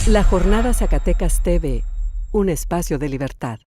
La Jornada Zacatecas TV, un espacio de libertad.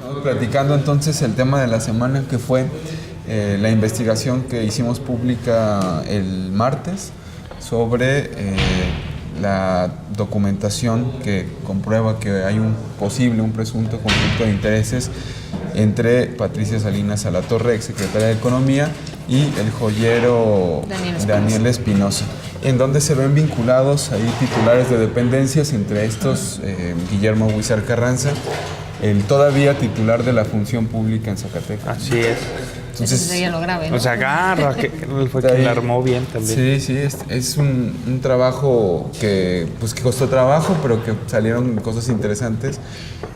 Estamos platicando entonces el tema de la semana, que fue la investigación que hicimos pública el martes sobre la documentación que comprueba que hay un presunto conflicto de intereses entre Patricia Salinas Alatorre, exsecretaria de Economía, y el joyero Daniel Espinosa, en donde se ven vinculados ahí titulares de dependencias, entre estos Guillermo Huizar Carranza, el todavía titular de la función pública en Zacatecas. Así es. Entonces, eso sería lo grave, ¿no? O sea, agarra, que fue quien la armó bien también. Sí, es un trabajo que costó trabajo, pero que salieron cosas interesantes.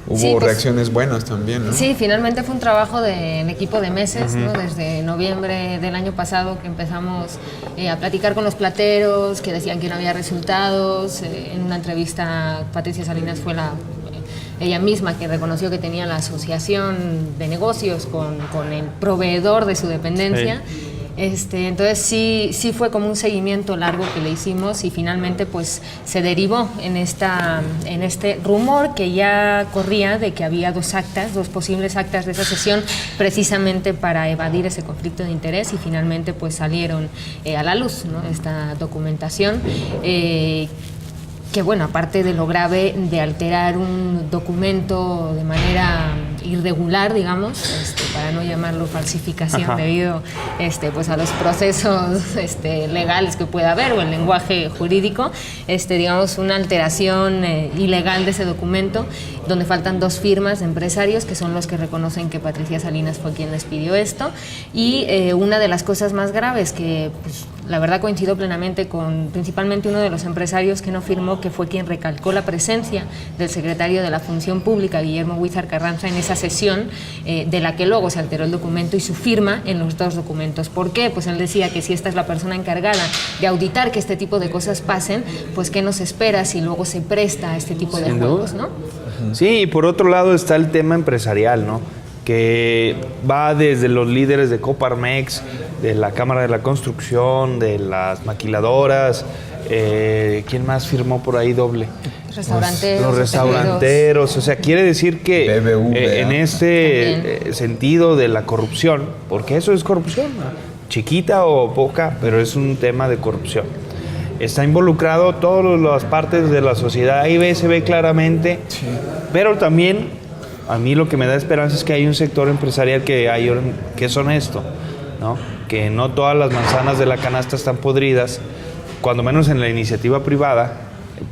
Hubo reacciones buenas también, ¿no? Sí, finalmente fue un trabajo en equipo de meses, ¿no? Desde noviembre del año pasado que empezamos a platicar con los plateros, que decían que no había resultados. En una entrevista, Patricia Salinas fue ella misma que reconoció que tenía la asociación de negocios con el proveedor de su dependencia. Sí. Entonces sí fue como un seguimiento largo que le hicimos y finalmente pues se derivó en este rumor que ya corría de que había dos posibles actas de esa sesión, precisamente para evadir ese conflicto de interés, y finalmente pues salieron a la luz, ¿no? Esta documentación. Que bueno, aparte de lo grave de alterar un documento de manera irregular, digamos, para no llamarlo falsificación, debido pues a los procesos legales que pueda haber, o el lenguaje jurídico, digamos, una alteración ilegal de ese documento, donde faltan dos firmas de empresarios que son los que reconocen que Patricia Salinas fue quien les pidió esto. Y una de las cosas más graves que pues, la verdad coincido plenamente con principalmente uno de los empresarios que no firmó, que fue quien recalcó la presencia del secretario de la Función Pública, Guillermo Huizar Carranza, en esa sesión, de la que luego se alteró el documento y su firma en los dos documentos. ¿Por qué? Pues él decía que si esta es la persona encargada de auditar que este tipo de cosas pasen, pues ¿qué nos espera si luego se presta a este tipo de juegos, ¿no? Sí, y por otro lado está el tema empresarial, ¿no? Que va desde los líderes de Coparmex, de la Cámara de la Construcción, de las maquiladoras. ¿Quién más firmó por ahí doble? Los restauranteros. O sea, quiere decir que en este sentido de la corrupción, porque eso es corrupción, ¿no? Chiquita o poca, pero es un tema de corrupción. Está involucrado todas las partes de la sociedad, ahí se ve claramente, pero también a mí lo que me da esperanza es que hay un sector empresarial que es honesto, ¿no? Que no todas las manzanas de la canasta están podridas, cuando menos en la iniciativa privada,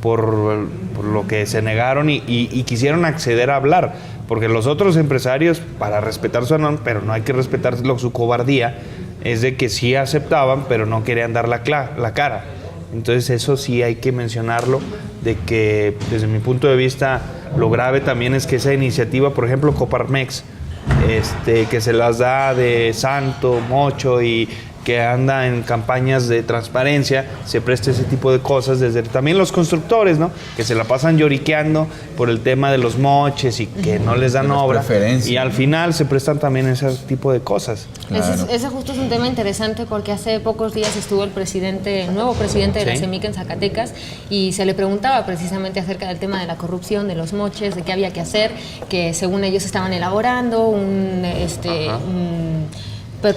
por lo que se negaron y quisieron acceder a hablar, porque los otros empresarios, para respetar su honor, pero no hay que respetar su cobardía, es de que sí aceptaban, pero no querían dar la cara. Entonces eso sí hay que mencionarlo, de que desde mi punto de vista lo grave también es que esa iniciativa, por ejemplo Coparmex, que se las da de santo, mocho y que anda en campañas de transparencia, se presta ese tipo de cosas, desde también los constructores, ¿no? Que se la pasan lloriqueando por el tema de los moches y que no les dan obra, y al final se prestan también ese tipo de cosas. Claro. Ese justo es un tema interesante, porque hace pocos días estuvo el nuevo presidente de la CEMIC en Zacatecas, y se le preguntaba precisamente acerca del tema de la corrupción, de los moches, de qué había que hacer, que según ellos estaban elaborando un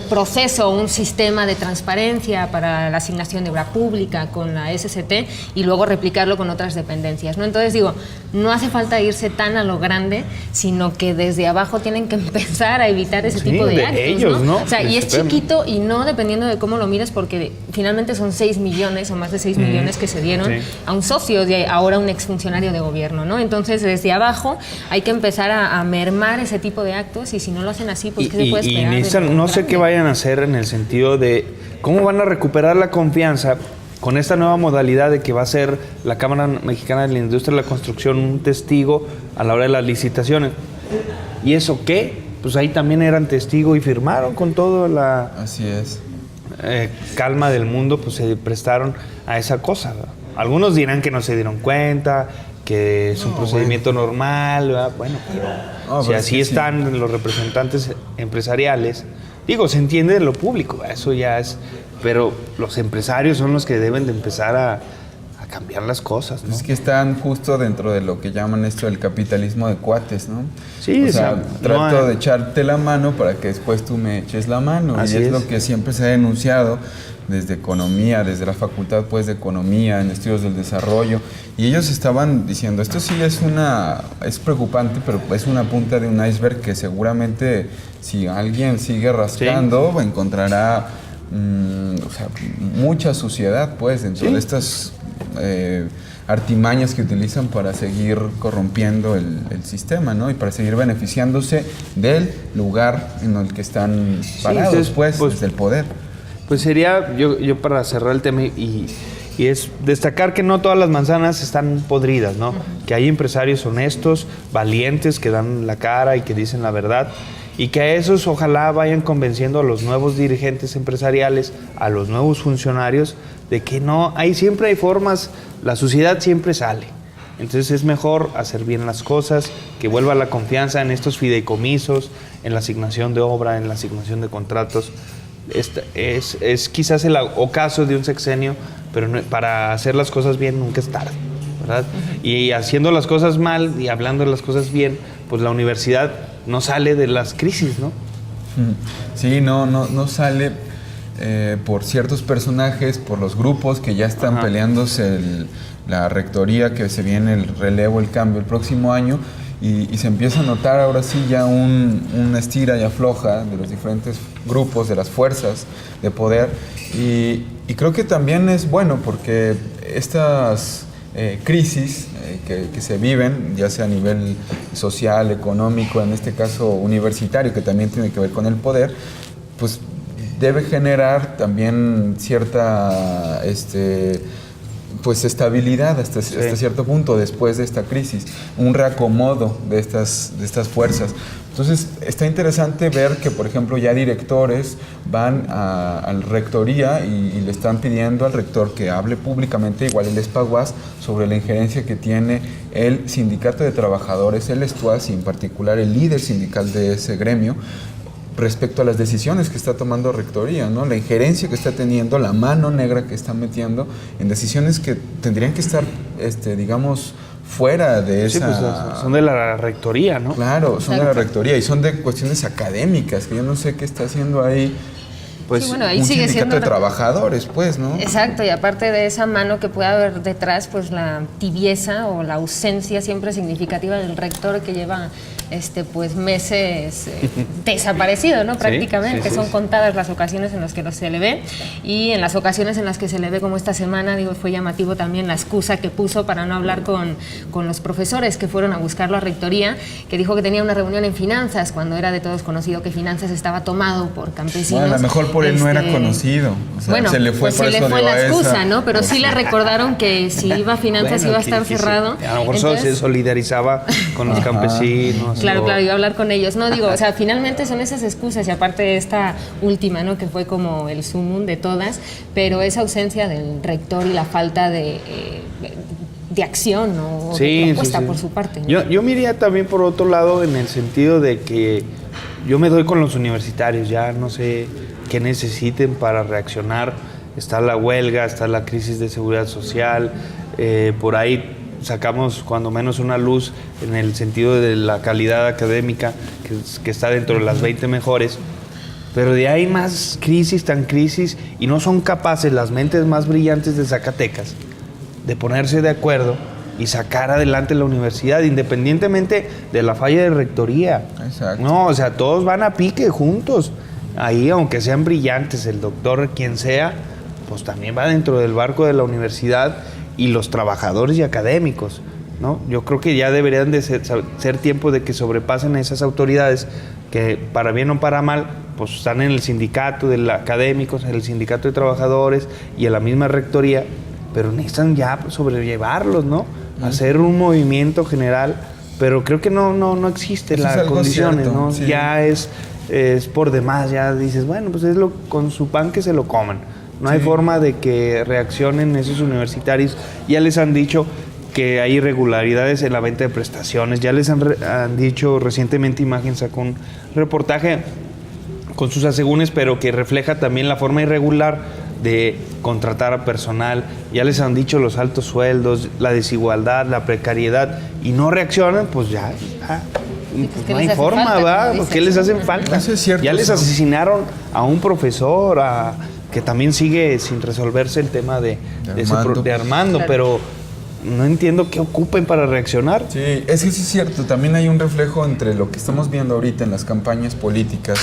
proceso, un sistema de transparencia para la asignación de obra pública con la SCT y luego replicarlo con otras dependencias, ¿no? Entonces digo, no hace falta irse tan a lo grande, sino que desde abajo tienen que empezar a evitar ese tipo de actos, ellos, ¿no? O sea, y es chiquito, y no dependiendo de cómo lo mires, porque finalmente son 6 millones o más de 6 millones que se dieron a un socio de ahora un exfuncionario de gobierno, ¿no? Entonces desde abajo hay que empezar a mermar ese tipo de actos, y si no lo hacen así, pues ¿qué se puede esperar? No sé qué vayan a hacer en el sentido de cómo van a recuperar la confianza con esta nueva modalidad de que va a ser la Cámara Mexicana de la Industria de la Construcción un testigo a la hora de las licitaciones. ¿Y eso qué? Pues ahí también eran testigo y firmaron con toda la Así es. calma del mundo, pues se prestaron a esa cosa, ¿verdad? Algunos dirán que no se dieron cuenta, que es un procedimiento normal, ¿verdad? Bueno, pero si así están los representantes empresariales, digo, se entiende de lo público, eso ya es, pero los empresarios son los que deben de empezar a cambiar las cosas, ¿no? Es que están justo dentro de lo que llaman esto el capitalismo de cuates, ¿no? Sí, o sea, trato de echarte la mano para que después tú me eches la mano. Así y es lo que siempre se ha denunciado desde economía, desde la facultad pues de economía, en estudios del desarrollo, y ellos estaban diciendo, esto sí es preocupante, pero es una punta de un iceberg que seguramente si alguien sigue rascando encontrará mucha suciedad pues dentro de estas artimañas que utilizan para seguir corrompiendo el sistema, ¿no? Y para seguir beneficiándose del lugar en el que están parados, pues del poder. Pues sería, yo para cerrar el tema, y es destacar que no todas las manzanas están podridas, ¿no? Que hay empresarios honestos, valientes, que dan la cara y que dicen la verdad, y que a esos ojalá vayan convenciendo a los nuevos dirigentes empresariales, a los nuevos funcionarios, de que no, siempre hay formas, la suciedad siempre sale. Entonces es mejor hacer bien las cosas, que vuelva la confianza en estos fideicomisos, en la asignación de obra, en la asignación de contratos. Es quizás el ocaso de un sexenio, pero para hacer las cosas bien nunca es tarde, ¿verdad? Y haciendo las cosas mal y hablando de las cosas bien, pues la universidad no sale de las crisis, ¿no? Sí, no sale por ciertos personajes, por los grupos que ya están peleándose la rectoría, que se viene el relevo, el cambio el próximo año, y se empieza a notar ahora sí ya una estira y afloja de los diferentes grupos, de las fuerzas de poder, y creo que también es bueno porque estas crisis que se viven, ya sea a nivel social, económico, en este caso universitario, que también tiene que ver con el poder, pues debe generar también cierta pues estabilidad hasta cierto punto después de esta crisis, un reacomodo de estas fuerzas. Entonces está interesante ver que, por ejemplo, ya directores van a la rectoría y le están pidiendo al rector que hable públicamente, igual el ESPAGUAS, sobre la injerencia que tiene el sindicato de trabajadores, el ESTUAS, y en particular el líder sindical de ese gremio, respecto a las decisiones que está tomando rectoría, ¿no? La injerencia que está teniendo, la mano negra que está metiendo en decisiones que tendrían que estar, digamos, fuera de esa... Sí, pues son de la rectoría, ¿no? Claro, son de la rectoría y son de cuestiones académicas, que yo no sé qué está haciendo ahí. Pues ahí un sigue sindicato siendo de trabajadores, pues, ¿no? Exacto, y aparte de esa mano que puede haber detrás, pues la tibieza o la ausencia siempre significativa del rector, que lleva pues meses desaparecido, ¿no? Prácticamente. Son contadas las ocasiones en las que no se le ve, y en las ocasiones en las que se le ve, como esta semana, fue llamativo también la excusa que puso para no hablar con los profesores que fueron a buscarlo a rectoría, que dijo que tenía una reunión en finanzas, cuando era de todos conocido que finanzas estaba tomado por campesinos. Bueno, a lo mejor por él no era conocido. O sea, se le fue, pues se le fue la excusa, ¿no? Pero sí le recordaron que si iba a finanzas iba a estar cerrado. A lo mejor se solidarizaba con los campesinos. Claro, iba a hablar con ellos. No, o sea, finalmente son esas excusas, y aparte de esta última, ¿no? Que fue como el sumum de todas, pero esa ausencia del rector y la falta de acción, ¿no? O de propuesta por su parte, ¿no? Yo me iría también por otro lado, en el sentido de que yo me doy con los universitarios, ya no sé qué necesiten para reaccionar. Está la huelga, está la crisis de seguridad social, por ahí sacamos cuando menos una luz en el sentido de la calidad académica, que está dentro de las 20 mejores, pero de ahí más crisis, y no son capaces las mentes más brillantes de Zacatecas de ponerse de acuerdo y sacar adelante la universidad, independientemente de la falla de rectoría. Exacto. No, o sea, todos van a pique juntos. Ahí, aunque sean brillantes, el doctor, quien sea, pues también va dentro del barco de la universidad, y los trabajadores y académicos, ¿no? Yo creo que ya deberían de ser tiempo de que sobrepasen a esas autoridades que, para bien o para mal, pues están en el sindicato de académicos, en el sindicato de trabajadores y en la misma rectoría, pero necesitan ya sobrellevarlos, ¿no? Hacer un movimiento general, pero creo que no existe las condiciones, cierto, ¿no? Sí. Ya es por demás, ya dices, bueno, pues es con su pan que se lo coman. No hay forma de que reaccionen esos universitarios. Ya les han dicho que hay irregularidades en la venta de prestaciones, ya les han dicho recientemente, Imagen sacó un reportaje con sus asegúnes, pero que refleja también la forma irregular de contratar a personal. Ya les han dicho los altos sueldos, la desigualdad, la precariedad, y no reaccionan, pues ya pues no hay forma, ¿verdad? ¿Qué les hacen falta? Eso es cierto, ya les asesinaron a un profesor, que también sigue sin resolverse el tema de Armando, claro. Pero no entiendo qué ocupen para reaccionar. Sí, eso es cierto. También hay un reflejo entre lo que estamos viendo ahorita en las campañas políticas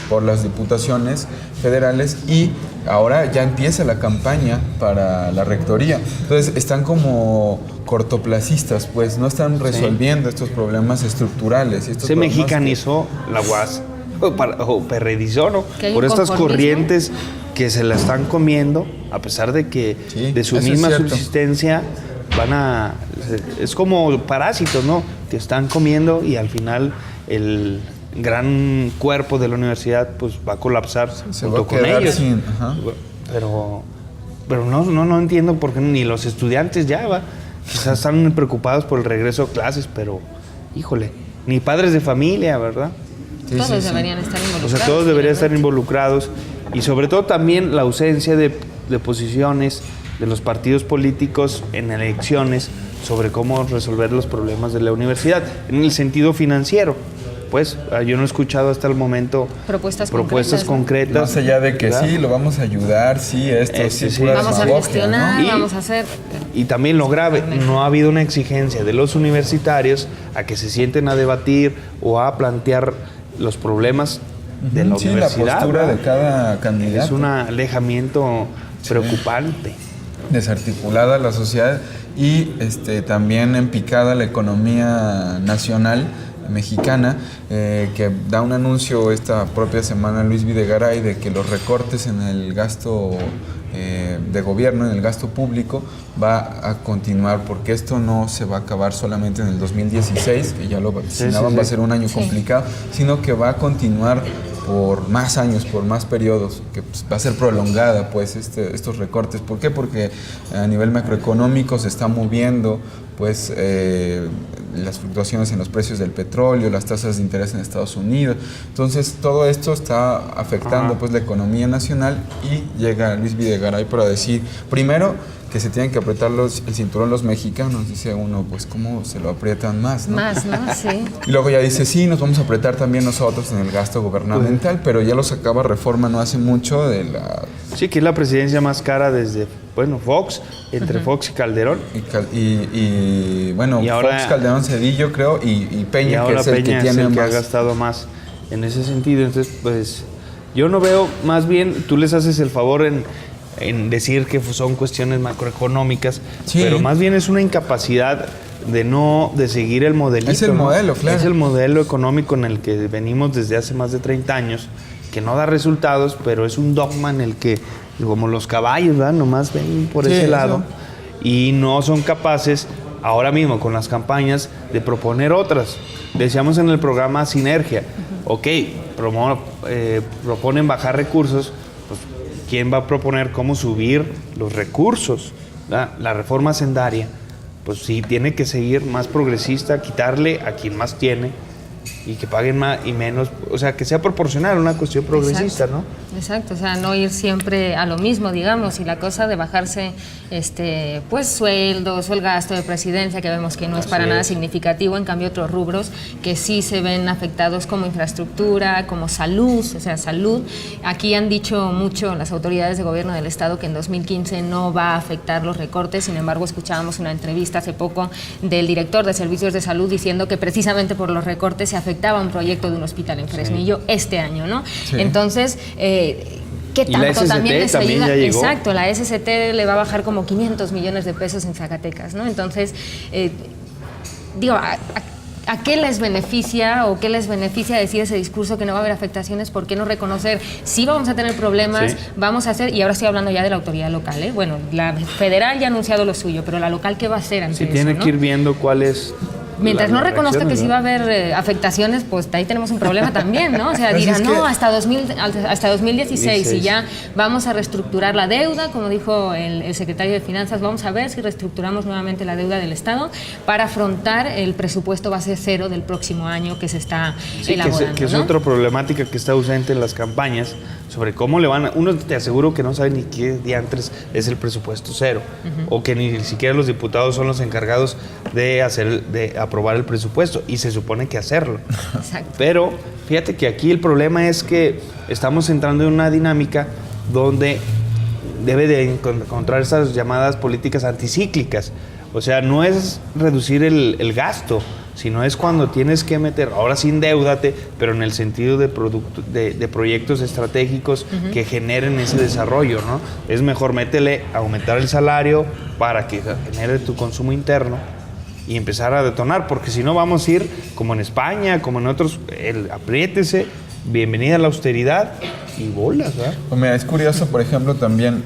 por las diputaciones federales y ahora ya empieza la campaña para la rectoría. Entonces están como cortoplacistas, pues no están resolviendo estos problemas estructurales. Se mexicanizó la UAS o perredizó, ¿no? Por estas corrientes que se la están comiendo, a pesar de que de su misma subsistencia es como parásitos, ¿no? Que están comiendo y al final el gran cuerpo de la universidad pues va a colapsar junto con ellos. Pero no entiendo por qué ni los estudiantes quizás están preocupados por el regreso a clases, pero híjole, ni padres de familia, ¿verdad? Todos deberían estar involucrados. O sea, todos deberían estar involucrados y sobre todo también la ausencia de posiciones de los partidos políticos en elecciones sobre cómo resolver los problemas de la universidad en el sentido financiero. Pues yo no he escuchado hasta el momento propuestas concretas. Más allá de que sí, lo vamos a ayudar, vamos a gestionar, vamos a hacer. Y también lo grave, no ha habido una exigencia de los universitarios a que se sienten a debatir o a plantear los problemas de la universidad. La postura de cada candidato. Es un alejamiento preocupante. Desarticulada la sociedad y también en picada la economía nacional mexicana, que da un anuncio esta propia semana Luis Videgaray de que los recortes en el gasto de gobierno, en el gasto público, va a continuar, porque esto no se va a acabar solamente en el 2016, que ya lo vaticinaban, va a ser un año complicado, sino que va a continuar por más años, por más periodos, que pues, va a ser prolongada pues estos recortes. ¿Por qué? Porque a nivel macroeconómico se está moviendo pues las fluctuaciones en los precios del petróleo, las tasas de interés en Estados Unidos. Entonces todo esto está afectando pues la economía nacional y llega Luis Videgaray para decir, primero, que se tienen que apretar el cinturón los mexicanos. Dice uno, pues cómo se lo aprietan más, ¿no? Más, ¿no? Sí. Y luego ya dice, sí, nos vamos a apretar también nosotros en el gasto gubernamental, pero ya lo sacaba Reforma no hace mucho de la... Sí, que es la presidencia más cara desde, Fox, entre Fox y Calderón. Y ahora, Fox, Calderón, Cedillo, creo, y Peña, que es el que tiene más. Que ha gastado más en ese sentido. Entonces, pues, yo no veo, más bien, tú les haces el favor en decir que son cuestiones macroeconómicas, pero más bien es una incapacidad de seguir el modelito. Es el modelo, claro. Es el modelo económico en el que venimos desde hace más de 30 años, que no da resultados, pero es un dogma en el que, como los caballos, ¿verdad? Nomás ven por ese lado y no son capaces, ahora mismo con las campañas, de proponer otras. Decíamos en el programa Sinergia, proponen bajar recursos, pues ¿quién va a proponer cómo subir los recursos? La reforma hacendaria, pues sí, tiene que seguir más progresista, quitarle a quien más tiene y que paguen más y menos, o sea, que sea proporcional, una cuestión progresista, ¿no? Exacto, o sea, no ir siempre a lo mismo, digamos, y la cosa de bajarse pues sueldos o el gasto de presidencia, que vemos que no es para nada significativo, en cambio otros rubros que sí se ven afectados como infraestructura, como salud, o sea, salud. Aquí han dicho mucho las autoridades de gobierno del estado que en 2015 no va a afectar los recortes, sin embargo escuchábamos una entrevista hace poco del director de servicios de salud diciendo que precisamente por los recortes se afectaba un proyecto de un hospital en Fresnillo este año, ¿no? Sí. Entonces, ¿qué tanto también les ayuda? Exacto, la SST le va a bajar como 500 millones de pesos en Zacatecas, ¿no? Entonces, ¿A qué les beneficia o qué les beneficia decir ese discurso que no va a haber afectaciones? ¿Por qué no reconocer sí vamos a tener problemas, vamos a hacer, y ahora estoy hablando ya de la autoridad local, bueno, la federal ya ha anunciado lo suyo, pero la local, ¿qué va a hacer ante eso? Tiene que ir viendo cuál es... Mientras no reconozca que sí va a haber afectaciones, pues ahí tenemos un problema también, ¿no? O sea, dirán, no, hasta 2016 y ya vamos a reestructurar la deuda, como dijo el secretario de Finanzas, vamos a ver si reestructuramos nuevamente la deuda del Estado para afrontar el presupuesto base cero del próximo año que se está elaborando. Que es otra problemática que está ausente en las campañas, sobre cómo le van a... Uno te aseguro que no sabe ni qué diantres es el presupuesto cero, o que ni siquiera los diputados son los encargados de aprobar el presupuesto, y se supone que hacerlo. Exacto. Pero fíjate que aquí el problema es que estamos entrando en una dinámica donde debe de encontrar esas llamadas políticas anticíclicas. O sea, no es reducir el gasto, sino es cuando tienes que meter, ahora sí endeúdate, pero en el sentido de proyectos estratégicos que generen ese desarrollo, ¿no? Es mejor métele a aumentar el salario para que genere tu consumo interno y empezar a detonar, porque si no vamos a ir como en España, como en otros, apriétese, bienvenida a la austeridad y bolas, ¿verdad? Pues mira, es curioso, por ejemplo, también,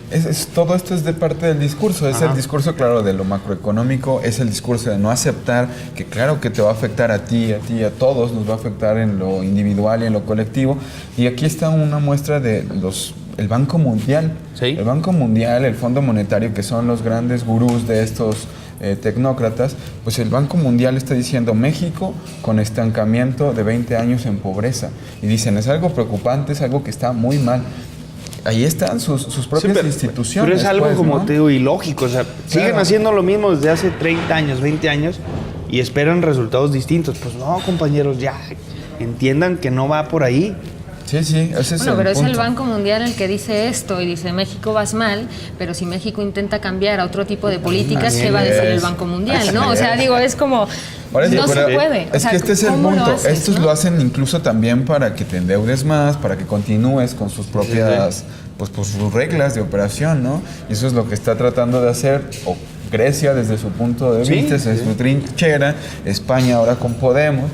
todo esto es de parte del discurso, es el discurso, claro, de lo macroeconómico, es el discurso de no aceptar que claro que te va a afectar a ti, a todos, nos va a afectar en lo individual y en lo colectivo, y aquí está una muestra de el Banco Mundial, el Banco Mundial, el Fondo Monetario, que son los grandes gurús de estos tecnócratas, pues el Banco Mundial está diciendo México con estancamiento de 20 años en pobreza. Y dicen, es algo preocupante, es algo que está muy mal. Ahí están sus propias instituciones. Pero es algo pues, como ¿no? te digo, ilógico. O sea, siguen haciendo lo mismo desde hace 30 años, 20 años y esperan resultados distintos. Pues no, compañeros, ya entiendan que no va por ahí. Sí, ese es bueno, pero punto. es el Banco Mundial el que dice esto y dice México vas mal, pero si México intenta cambiar a otro tipo de políticas, ¿qué va a decir el Banco Mundial? ¿No? O sea, digo, es como no se puede. Es que este es el punto. Estos lo hacen incluso también para que te endeudes más, para que continúes con sus propias, pues sus reglas de operación, ¿no? Y eso es lo que está tratando de hacer Grecia desde su punto de vista, desde su trinchera, España ahora con Podemos.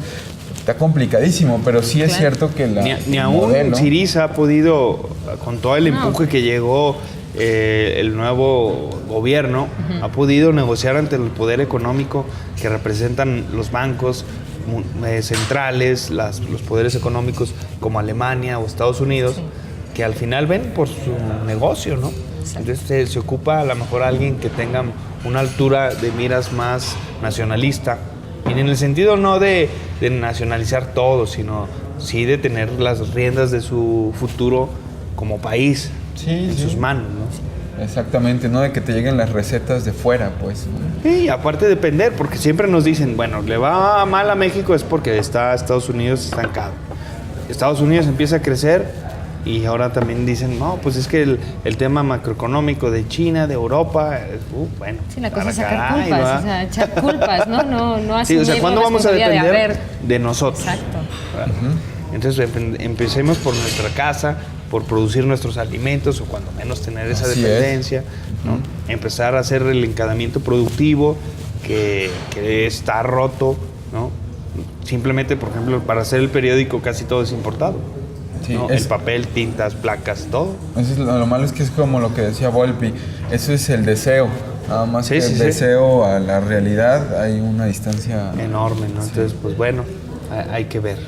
Está complicadísimo, pero sí es cierto que ni aún Syriza ha podido, con todo el empuje que llegó el nuevo gobierno, ha podido negociar ante el poder económico que representan los bancos centrales, los poderes económicos como Alemania o Estados Unidos, que al final ven por su negocio, ¿no? Entonces se ocupa a lo mejor alguien que tenga una altura de miras más nacionalista, y en el sentido no de nacionalizar todo, sino sí de tener las riendas de su futuro como país en sus manos, ¿no? Exactamente, no de que te lleguen las recetas de fuera, pues. Sí, aparte de depender, porque siempre nos dicen, bueno, le va mal a México es porque está Estados Unidos estancado. Estados Unidos empieza a crecer y ahora también dicen, no, pues es que el tema macroeconómico de China, de Europa, bueno. Sí, la cosa es sacar culpas, o sea, echar culpas, ¿no? No asumir o sea, ¿cuándo vamos a depender de nosotros? Exacto. Entonces empecemos por nuestra casa, por producir nuestros alimentos, o cuando menos tener esa dependencia, ¿no? Empezar a hacer el encadenamiento productivo que está roto, ¿no? Simplemente, por ejemplo, para hacer el periódico casi todo es importado. Sí, ¿no? El papel, tintas, placas, todo. Eso es lo malo, es que es como lo que decía Volpi, eso es el deseo. Nada más que el deseo a la realidad hay una distancia enorme, ¿no? Entonces, pues bueno, hay que ver.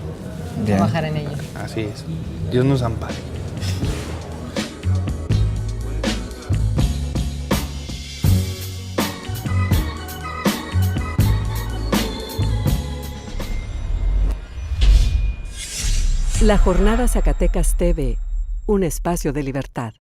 Trabajar en ello. Así es. Dios nos ampare. La Jornada Zacatecas TV, un espacio de libertad.